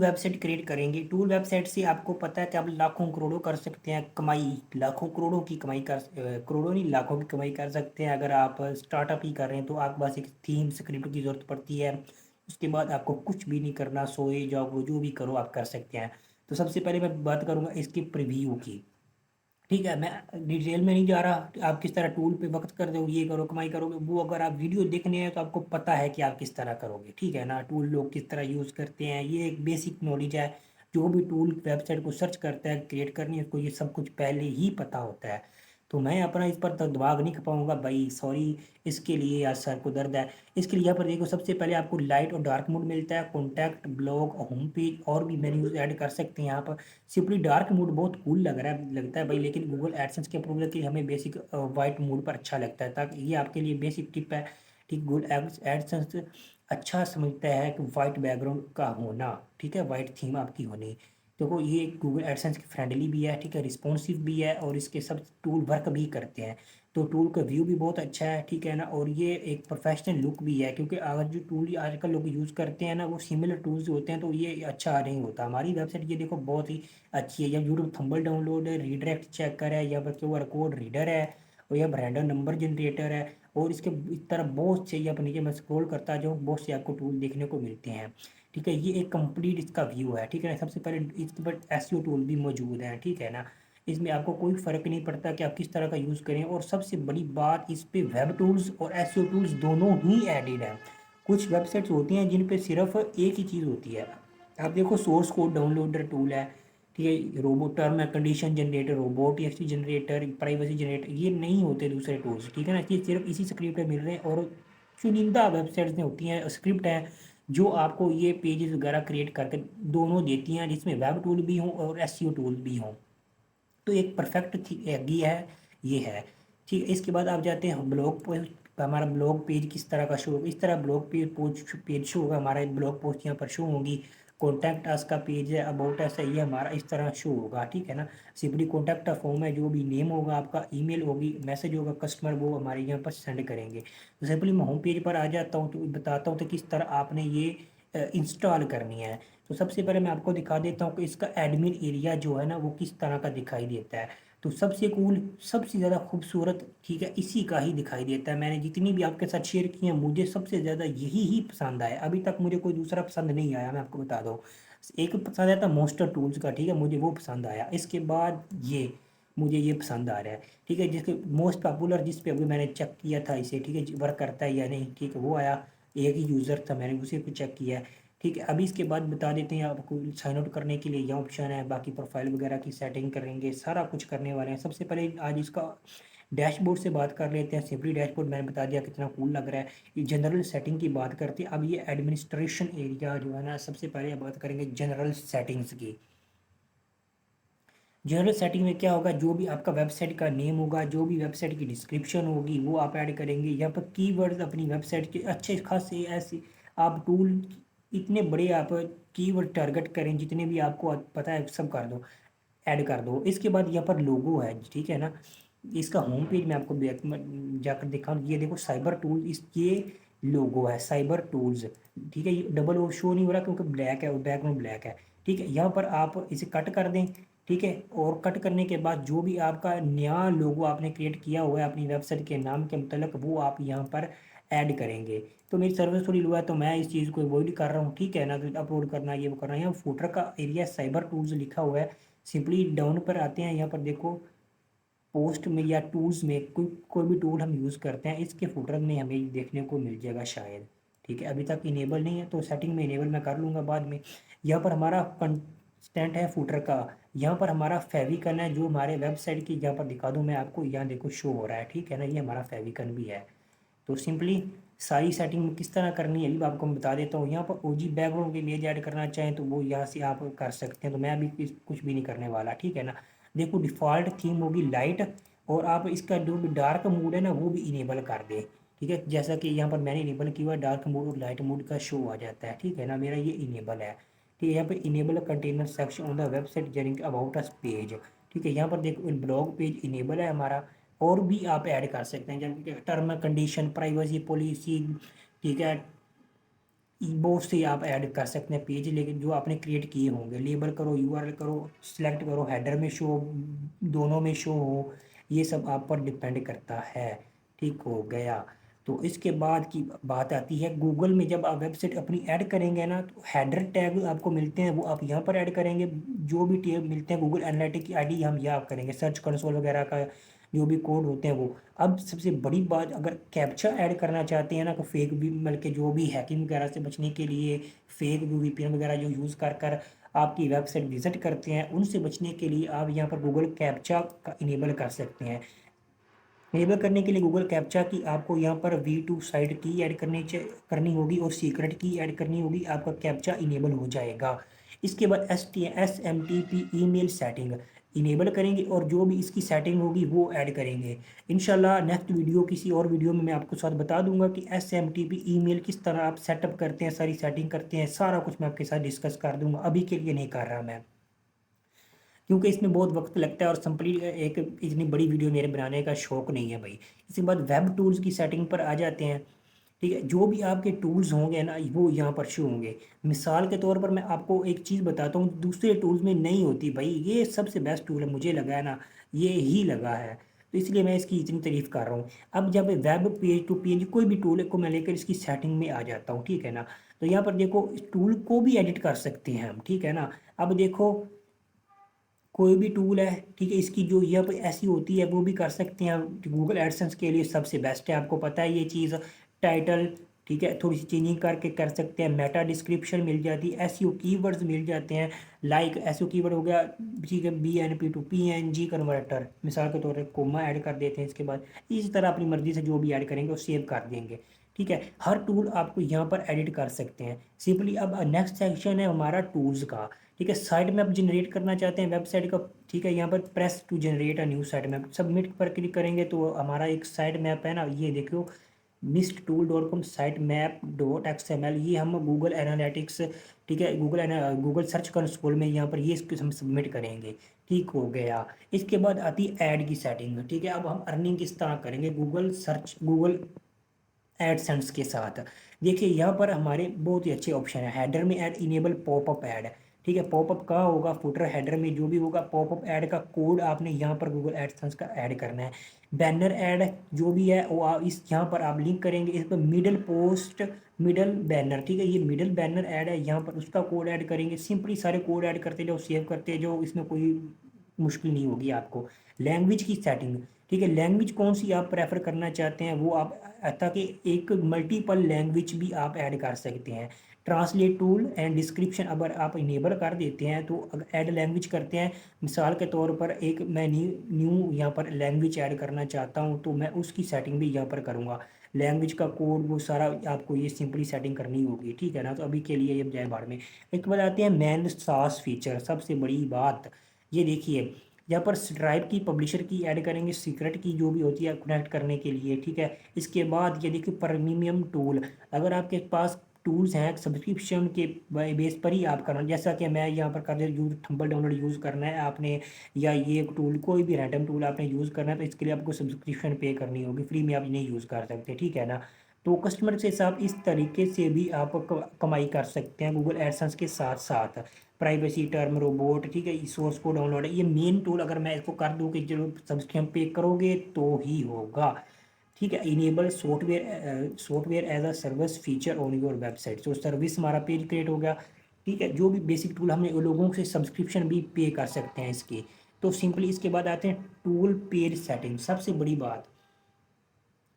Website create करेंगे। Tool website से आपको पता है कि आप लाखों करोड़ों कर सकते हैं कमाई, लाखों करोड़ों की कमाई कर करोड़ों नहीं लाखों की कमाई कर सकते हैं। अगर आप स्टार्टअप ही कर रहे हैं तो आपके पास एक थीम स्क्रिप्ट की ज़रूरत पड़ती है। उसके बाद आपको कुछ भी नहीं करना, सोए जाओ जो भी करो आप कर सकते हैं। तो सबसे पहले मैं बात करूँगा इसकी प्रीव्यू की। ठीक है, मैं डिटेल में नहीं जा रहा। आप किस तरह टूल पे वक्त कर दो, ये करो कमाई करोगे, वो अगर आप वीडियो देखने हैं तो आपको पता है कि आप किस तरह करोगे। ठीक है ना, टूल लोग किस तरह यूज़ करते हैं, ये एक बेसिक नॉलेज है। जो भी टूल वेबसाइट को सर्च करता है क्रिएट करनी है उसको ये सब कुछ पहले ही पता होता है। तो मैं अपना इस पर तो दिमाग नहीं खपाऊंगा भाई, सॉरी इसके लिए, यार सर को दर्द है। इसके लिए यहाँ पर देखो, सबसे पहले आपको लाइट और डार्क मोड मिलता है, कॉन्टैक्ट, ब्लॉग, होम पेज और भी मेन्यूज ऐड कर सकते हैं यहाँ पर। सिंपली डार्क मोड बहुत कूल लगता है भाई, लेकिन गूगल एडसेंस के अप्रूवल के लिए हमें बेसिक वाइट मोड पर अच्छा लगता है, ताकि ये आपके लिए बेसिक टिप है। ठीक, गूगल एडसेंस अच्छा समझता है कि वाइट बैकग्राउंड का होना, ठीक है, वाइट थीम आपकी होनी। देखो ये गूगल एडसेंस की फ्रेंडली भी है, ठीक है, रिस्पॉन्सिव भी है और इसके सब टूल वर्क भी करते हैं। तो टूल का व्यू भी बहुत अच्छा है, ठीक है ना, और ये एक प्रोफेशनल लुक भी है, क्योंकि अगर जो टूल आजकल लोग यूज़ करते हैं ना वो सिमिलर टूल्स होते हैं तो ये अच्छा नहीं होता। हमारी वेबसाइट ये देखो बहुत ही अच्छी है। यहाँ यूट्यूब थंबनेल डाउनलोड है, रीडायरेक्ट चेकर है, यहाँ पर QR कोड रीडर है, और यहाँ पर रैंडम नंबर जनरेटर है, और इसके इस तरह बहुत से, यहाँ पर नीचे मैं स्क्रॉल करता जाऊँ बहुत से आपको टूल देखने को मिलते हैं। ठीक है, ये एक कंप्लीट इसका व्यू है। ठीक है ना, सबसे पहले इसके पर SEO टूल भी मौजूद हैं। ठीक है ना, इसमें आपको कोई फ़र्क नहीं पड़ता कि आप किस तरह का यूज़ करें, और सबसे बड़ी बात इस पे वेब टूल्स और SEO टूल्स दोनों ही एडिड हैं। कुछ वेबसाइट्स होती हैं जिन पे सिर्फ एक ही चीज़ होती है। आप देखो सोर्स कोड डाउनलोडर टूल है, ठीक है, robot term and condition generator, robot TXT generator, privacy generator, ये नहीं होते दूसरे टूल्स। ठीक है ना, ये सिर्फ इसी स्क्रिप्ट में मिल रहे हैं, और चुनिंदा वेबसाइट्स में होती हैं स्क्रिप्ट हैं जो आपको ये पेजेस वगैरह क्रिएट करके दोनों देती हैं, जिसमें वेब टूल भी हों और SEO टूल भी हों। तो एक परफेक्ट ये है, ये है। ठीक है, इसके बाद आप जाते हैं ब्लॉग पोस्ट। हमारा ब्लॉग पेज किस तरह का शो होगा, इस तरह ब्लॉग पेज शो होगा, हमारा ब्लॉग पोस्ट यहाँ पर शो होगी। कॉन्टैक्ट अस का पेज है, अबाउट अस है, ये हमारा इस तरह शो होगा। ठीक है ना, सिंपली कॉन्टैक्ट का फॉर्म है, जो भी नेम होगा आपका, ईमेल होगी, मैसेज होगा, कस्टमर वो हमारे यहाँ पर सेंड करेंगे। तो सिंपली मैं होम पेज पर आ जाता हूँ तो बताता हूँ तो किस तरह आपने ये इंस्टॉल करनी है। तो सबसे पहले मैं आपको दिखा देता हूँ कि इसका एडमिन एरिया जो है ना वो किस तरह का दिखाई देता है। तो सबसे कूल, सबसे ज़्यादा खूबसूरत, ठीक है, इसी का ही दिखाई देता है। मैंने जितनी भी आपके साथ शेयर की हैं मुझे सबसे ज़्यादा यही ही पसंद आया, अभी तक मुझे कोई दूसरा पसंद नहीं आया, मैं आपको बता दूँ। एक पसंद आया था मोस्टर टूल्स का, ठीक है, मुझे वो पसंद आया। इसके बाद ये मुझे ये पसंद आ रहा है, ठीक है, जिसके मोस्ट पॉपुलर, जिस पे अभी मैंने चेक किया था इसे, ठीक है, वर्क करता है या नहीं, ठीक है, वो आया। एक ही यूज़र था, मैंने उसी को चेक किया है। ठीक है, अभी इसके बाद बता देते हैं आपको साइन आउट करने के लिए यहाँ ऑप्शन है, बाकी प्रोफाइल वगैरह की सेटिंग करेंगे, सारा कुछ करने वाले हैं। सबसे पहले आज इसका डैशबोर्ड से बात कर लेते हैं। सिंपली डैशबोर्ड मैंने बता दिया कितना कूल लग रहा है। ये जनरल सेटिंग की बात करते हैं। अब ये एडमिनिस्ट्रेशन एरिया जो है ना, सबसे पहले बात करेंगे जनरल सेटिंग्स की। जनरल सेटिंग में क्या होगा, जो भी आपका वेबसाइट का नेम होगा, जो भी वेबसाइट की डिस्क्रिप्शन होगी वो आप ऐड करेंगे। यहाँ पर कीवर्ड्स अपनी वेबसाइट के अच्छे खासे ऐसे आप टूल, इतने बड़े आप कीवर्ड टारगेट करें, जितने भी आपको पता है सब कर दो, ऐड कर दो। इसके बाद यहाँ पर लोगो है, ठीक है ना, इसका होम पेज मैं आपको जाकर दिखाऊँ। ये देखो साइबर टूल, इस ये लोगो है साइबर टूल्स। ठीक है, ये डबल ओ शो नहीं हो रहा क्योंकि ब्लैक है, बैकग्राउंड ब्लैक है। ठीक है, यहाँ पर आप इसे कट कर दें। ठीक है, और कट करने के बाद जो भी आपका नया लोगो आपने क्रिएट किया हुआ है अपनी वेबसाइट के नाम के मुतलक, वो आप यहाँ पर ऐड करेंगे। तो मेरी सर्विस थोड़ी लो है तो मैं इस चीज़ को अवॉइड कर रहा हूँ, ठीक है ना, तो अपलोड करना ये वो करना। यहाँ फुटर का एरिया साइबर टूल्स लिखा हुआ है। सिंपली डाउन पर आते हैं, यहाँ पर देखो पोस्ट में या टूल्स में कोई कोई भी टूल हम यूज़ करते हैं, इसके फुटर में हमें देखने को मिल जाएगा शायद। ठीक है, अभी तक इनेबल नहीं है तो सेटिंग में इनेबल मैं कर लूँगा बाद में। यहाँ पर हमारा कंटेंट है फुटर का। यहाँ पर हमारा फेविकन है, जो हमारे वेबसाइट की, यहाँ पर दिखा दूँ मैं आपको, यहाँ देखो शो हो रहा है। ठीक है ना, ये हमारा फेविकन भी है। तो सिंपली सारी सेटिंग किस तरह करनी है अभी आपको मैं बता देता हूँ। यहाँ पर OG बैकग्राउंड की इमेज ऐड करना चाहें तो वो यहाँ से आप कर सकते हैं, तो मैं अभी कुछ भी नहीं करने वाला। ठीक है ना, देखो डिफ़ॉल्ट थीम होगी लाइट, और आप इसका जो भी डार्क मोड है ना वो भी इनेबल कर दें। ठीक है, जैसा कि यहाँ पर मैंने इनेबल किया हुआ डार्क मोड और लाइट मोड का शो आ जाता है। ठीक है ना, मेरा ये इनेबल है। ठीक है, यहाँ पर enable container section on the website ginning about us page. ठीक है, यहाँ पर देखो ब्लॉग पेज इनेबल है हमारा। और भी आप ऐड कर सकते हैं, जैसे कि टर्म कंडीशन, प्राइवेसी पॉलिसी, ठीक है, बहुत से आप ऐड कर सकते हैं पेज, लेकिन जो आपने क्रिएट किए होंगे, लेबल करो, यूआरएल करो, सिलेक्ट करो, हेडर में शो, दोनों में शो हो, ये सब आप पर डिपेंड करता है। ठीक हो गया। तो इसके बाद की बात आती है गूगल में, जब आप वेबसाइट अपनी ऐड करेंगे ना, तो हेडर टैग आपको मिलते हैं वो आप यहाँ पर ऐड करेंगे। जो भी टैग मिलते हैं गूगल एनालिटिक की आईडी हम यहाँ करेंगे, सर्च कंसोल वगैरह का जो भी कोड होते हैं वो। अब सबसे बड़ी बात, अगर कैप्चा ऐड करना चाहते हैं ना, तो फेक भी बल्कि जो भी हैकिंग वगैरह से बचने के लिए फेक वीपीएन वगैरह जो यूज़ कर कर आपकी वेबसाइट विजिट करते हैं, उनसे बचने के लिए आप यहाँ पर गूगल कैप्चा का इनेबल कर सकते हैं। इनेबल करने के लिए गूगल कैप्चा की आपको यहाँ पर V2 साइड की ऐड करनी होगी और सीक्रेट की ऐड करनी होगी, आपका कैप्चा इनेबल हो जाएगा। इसके बाद SMTP ईमेल सेटिंग इनेबल करेंगे और जो भी इसकी सेटिंग होगी वो ऐड करेंगे। इंशाल्लाह नेक्स्ट वीडियो, किसी और वीडियो में मैं आपको साथ बता दूंगा कि SMTP ईमेल किस तरह आप सेटअप करते हैं, सारी सेटिंग करते हैं, सारा कुछ मैं आपके साथ डिस्कस कर दूंगा। अभी के लिए नहीं कर रहा मैं, क्योंकि इसमें बहुत वक्त लगता है और सिंपली एक इतनी बड़ी वीडियो मेरे बनाने का शौक नहीं है भाई। इसके बाद वेब टूल्स की सेटिंग पर आ जाते हैं। ठीक है, जो भी आपके टूल्स होंगे ना वो यहाँ पर शो होंगे। मिसाल के तौर पर मैं आपको एक चीज़ बताता हूँ, दूसरे टूल्स में नहीं होती भाई, ये सबसे बेस्ट टूल है मुझे लगा है ना, ये ही लगा है, तो इसलिए मैं इसकी इतनी तारीफ कर रहा हूँ। अब जब वेब पेज टू पेज कोई भी टूल को मैं लेकर इसकी सेटिंग में आ जाता हूँ, ठीक है ना, तो यहाँ पर देखो इस टूल को भी एडिट कर सकते हैं हम, ठीक है ना। अब देखो कोई भी टूल है, ठीक है, इसकी जो यहाँ पर ऐसी होती है वो भी कर सकते हैं। गूगल एडसेंस के लिए सबसे बेस्ट है, आपको पता है ये चीज़। टाइटल, ठीक है, थोड़ी सी चेंजिंग करके कर सकते हैं। मेटा डिस्क्रिप्शन मिल जाती है, एसईओ कीवर्ड्स मिल जाते हैं। लाइक एसईओ कीवर्ड हो गया, ठीक है, BNP टू PNG कन्वर्टर, मिसाल के तौर पर कोमा ऐड कर देते हैं इसके बाद। इसी तरह अपनी मर्जी से जो भी ऐड करेंगे वो सेव कर देंगे। ठीक है, हर टूल आपको यहाँ पर एडिट कर सकते हैं सिंपली। अब नेक्स्ट सेक्शन है हमारा टूल्स का। ठीक है, साइट मैप जनरेट करना चाहते हैं वेबसाइट का, ठीक है, यहाँ पर press to generate a new site map, submit पर क्लिक करेंगे तो हमारा एक साइट मैप है ना, ये देखो misttool.com साइट मैप .xml, ये हम गूगल एनालिटिक्स, ठीक है, गूगल सर्च कंसोल में यहाँ पर ये इसको हम सबमिट करेंगे। ठीक हो गया। इसके बाद आती है ऐड की सेटिंग। ठीक है, अब हम अर्निंग किस तरह करेंगे गूगल एडसेंस के साथ। देखिए यहाँ पर हमारे बहुत ही अच्छे ऑप्शन है। हेडर में ऐड इनेबल पॉपअप ऐड, ठीक है, पॉपअप कहाँ होगा, फुटर हेडर में जो भी होगा, पॉपअप ऐड का कोड आपने यहाँ पर गूगल एडसेंस का ऐड करना है। बैनर ऐड जो भी है वो इस यहाँ पर आप लिंक करेंगे, इस पर मिडल पोस्ट, मिडल बैनर, ठीक है, ये मिडल बैनर ऐड है, यहाँ पर उसका कोड ऐड करेंगे। सिंपली सारे कोड ऐड करते जाओ, सेव करते जाओ, इसमें कोई मुश्किल नहीं होगी आपको। लैंग्वेज की सेटिंग, ठीक है, लैंग्वेज कौन सी आप प्रेफर करना चाहते हैं वो आप, ताकि एक मल्टीपल लैंग्वेज भी आप ऐड कर सकते हैं। ट्रांसलेट टूल एंड डिस्क्रिप्शन अगर आप इनेबल कर देते हैं तो ऐड लैंग्वेज करते हैं। मिसाल के तौर पर एक मैं न्यू यहाँ पर लैंग्वेज ऐड करना चाहता हूँ तो मैं उसकी सेटिंग भी यहाँ पर करूँगा। लैंग्वेज का कोड वो सारा आपको ये सिंपली सेटिंग करनी होगी, ठीक है ना। तो अभी के लिए ये जाए बारे में। एक बात आती है मैन सास फीचर, सबसे बड़ी बात ये देखिए, यहाँ पर स्ट्राइप की पब्लिशर की ऐड करेंगे, सीक्रेट की जो भी होती है कनेक्ट करने के लिए, ठीक है। इसके बाद ये देखिए प्रीमियम टूल, अगर आपके पास टूल्स हैं सब्सक्रिप्शन के बेस पर ही आप करना, जैसा कि मैं यहाँ पर कर दे यूज थंबल डाउनलोड यूज़ करना है आपने, या ये टूल कोई भी रैंडम टूल आपने यूज़ करना है तो इसके लिए आपको सब्सक्रिप्शन पे करनी होगी, फ्री में आप नहीं यूज़ कर सकते, ठीक है ना। तो कस्टमर से आप इस तरीके से भी आप कमाई कर सकते हैं गूगल एडसेंस के साथ साथ। प्राइवेसी टर्म रोबोट, ठीक है, सोर्स को डाउनलोड है, ये मेन टूल अगर मैं इसको कर दूं कि चलो सब्सक्रिप्शन पे करोगे तो ही होगा। ठीक है, enable software as a service feature on your website, तो सर्विस हमारा पेज क्रिएट हो गया। ठीक है, जो भी बेसिक टूल हमने लोगों से सब्सक्रिप्शन भी पे कर सकते हैं इसकी। तो सिंपली इसके बाद आते हैं टूल पेज सेटिंग, सबसे बड़ी बात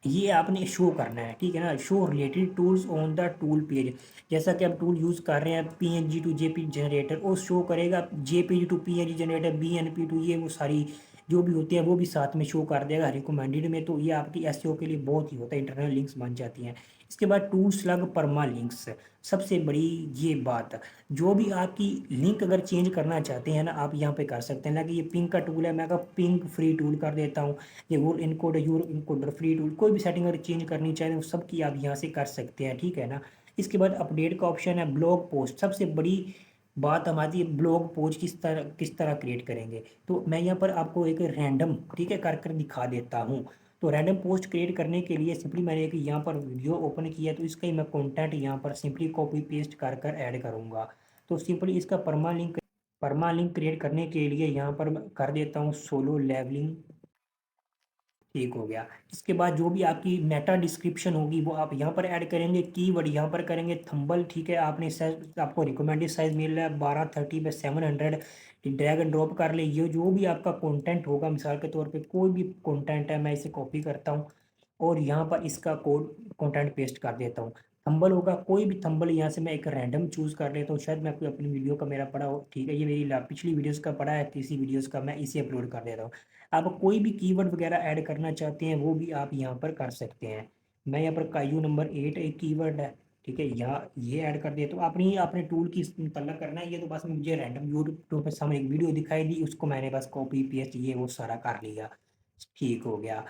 ये आपने शो करना है, ठीक है ना। Show related tools on the tool page, जैसा कि आप टूल यूज़ कर रहे हैं PNG टू JPG जनरेटर, वो शो करेगा JPG to PNG generator, BNP to, ये वो सारी जो भी होती है वो भी साथ में शो कर देगा रिकमेंडेड में। तो ये आपकी SEO के लिए बहुत ही होता है, इंटरनल लिंक्स बन जाती हैं। इसके बाद टूल स्लग परमा लिंक्स, सबसे बड़ी ये बात, जो भी आपकी लिंक अगर चेंज करना चाहते हैं ना आप यहाँ पे कर सकते हैं ना, कि ये पिंक का टूल है, मैं पिंक फ्री टूल कर देता हूँ। ये वोल encode your encoder free tool, कोई भी सेटिंग अगर चेंज करनी चाहें तो सबकी आप यहाँ से कर सकते हैं, ठीक है ना। इसके बाद अपडेट का ऑप्शन है। ब्लॉग पोस्ट, सबसे बड़ी बात हमारी है, ब्लॉग पोस्ट किस तरह क्रिएट करेंगे। तो मैं यहाँ पर आपको एक रैंडम, ठीक है, कर कर दिखा देता हूँ। तो रैंडम पोस्ट क्रिएट करने के लिए सिंपली मैंने एक यहाँ पर वीडियो ओपन किया, तो इसका ही मैं कंटेंट यहाँ पर सिंपली कॉपी पेस्ट कर कर ऐड करूँगा। तो सिंपली इसका परमा लिंक क्रिएट करने के लिए यहाँ पर मैं कर देता हूँ सोलो लेवलिंग। ठीक हो गया। इसके बाद जो भी आपकी मेटा डिस्क्रिप्शन होगी वो आप यहाँ पर ऐड करेंगे, कीवर्ड यहाँ पर करेंगे थंबल। ठीक है, आपने साइज, आपको रिकमेंडेड साइज मिल रहा है 1230 बाय 700, ड्रैग एंड ड्रॉप कर ले। ये जो भी आपका कंटेंट होगा, मिसाल के तौर पे कोई भी कंटेंट है, मैं इसे कॉपी करता हूँ और यहाँ पर इसका कोड कंटेंट पेस्ट कर देता हूँ। थंबल होगा, कोई भी थंबल यहाँ से मैं एक रैंडम चूज कर लेता हूँ, शायद मैं आपको अपनी वीडियो का मेरा पड़ा हो। ठीक है, ये मेरी पिछली वीडियोस का पड़ा है, तीसरी वीडियोस का मैं इसे अपलोड कर देता हूँ। आप कोई भी कीवर्ड वगैरह ऐड करना चाहते हैं वो भी आप यहाँ पर कर सकते हैं। मैं यहाँ पर कायू नंबर 8 एक कीवर्ड है। ठीक है, यहाँ ये ऐड कर दिया। तो आपने अपने टूल की तलब करना है, ये तो बस मुझे रैंडम यूट्यूब पे सामने एक वीडियो दिखाई दी, उसको मैंने बस कॉपी पेस्ट ये वो सारा कर लिया। ठीक हो गया,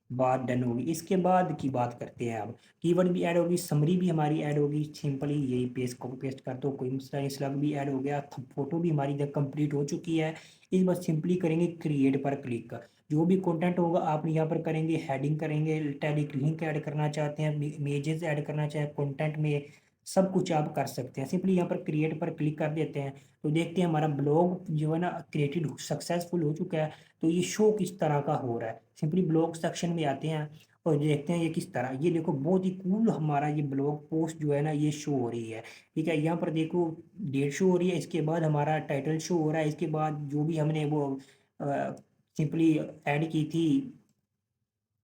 बात डन होगी। इसके बाद की बात करते हैं अब। कीवर्ड भी ऐड होगी, समरी भी हमारी ऐड होगी, सिंपली यही पेस्ट कॉपी पेस्ट कर दो, कोई मसला नहीं। स्लग भी ऐड हो गया, फोटो भी हमारी जब कंप्लीट हो चुकी है। इस बार सिंपली करेंगे क्रिएट पर क्लिक कर, जो भी कंटेंट होगा आप यहाँ पर करेंगे, हेडिंग करेंगे, टैग लिंक ऐड करना चाहते हैं, इमेजेस ऐड करना चाहते हैं कंटेंट में, सब कुछ आप कर सकते हैं। सिंपली यहाँ पर क्रिएट पर क्लिक कर देते हैं, तो देखते हैं हमारा ब्लॉग जो है ना क्रिएटेड सक्सेसफुल हो चुका है। तो ये शो किस तरह का हो रहा है, सिंपली ब्लॉग सेक्शन में आते हैं और देखते हैं ये किस तरह, ये देखो बहुत ही कूल हमारा ये ब्लॉग पोस्ट जो है ना ये शो हो रही है। ठीक है, यहाँ पर देखो डेट शो हो रही है, इसके बाद हमारा टाइटल शो हो रहा है, इसके बाद जो भी हमने वो सिंपली ऐड की थी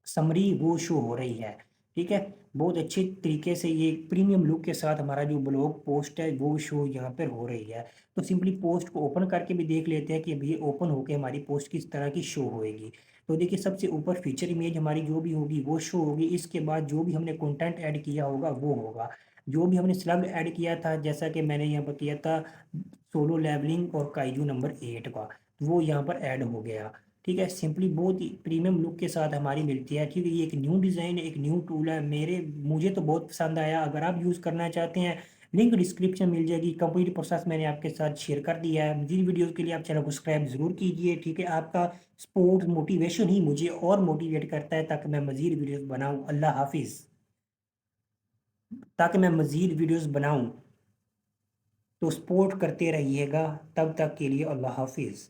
समरी वो शो हो रही है। ठीक है, बहुत अच्छे तरीके से ये प्रीमियम लुक के साथ हमारा जो ब्लॉग पोस्ट है वो शो यहाँ पर हो रही है। तो सिंपली पोस्ट को ओपन करके भी देख लेते हैं कि अभी ये ओपन होके हमारी पोस्ट किस तरह की शो होएगी। तो देखिए सबसे ऊपर फीचर इमेज हमारी जो भी होगी वो शो होगी, इसके बाद जो भी हमने कंटेंट ऐड किया होगा वो होगा। जो भी हमने स्लग ऐड किया था, जैसा कि मैंने यहाँ पर किया था सोलो लेवलिंग और काइजू नंबर 8 का, वो यहाँ पर ऐड हो गया। ठीक है, सिंपली बहुत ही प्रीमियम लुक के साथ हमारी मिलती है। ठीक है, ये एक न्यू डिज़ाइन है, एक न्यू टूल है, मुझे तो बहुत पसंद आया। अगर आप यूज़ करना चाहते हैं, लिंक डिस्क्रिप्शन मिल जाएगी। कंप्लीट प्रोसेस मैंने आपके साथ शेयर कर दिया है। मजीद वीडियोज़ के लिए आप चैनल को सब्सक्राइब ज़रूर कीजिए। ठीक है, आपका सपोर्ट मोटिवेशन ही मुझे और मोटिवेट करता है ताकि मैं मज़ीद वीडियोज़ बनाऊँ। अल्लाह हाफिज़। ताकि मैं मज़ीद वीडियोज़ बनाऊँ, तो सपोर्ट करते रहिएगा। तब तक के लिए अल्लाह हाफिज़।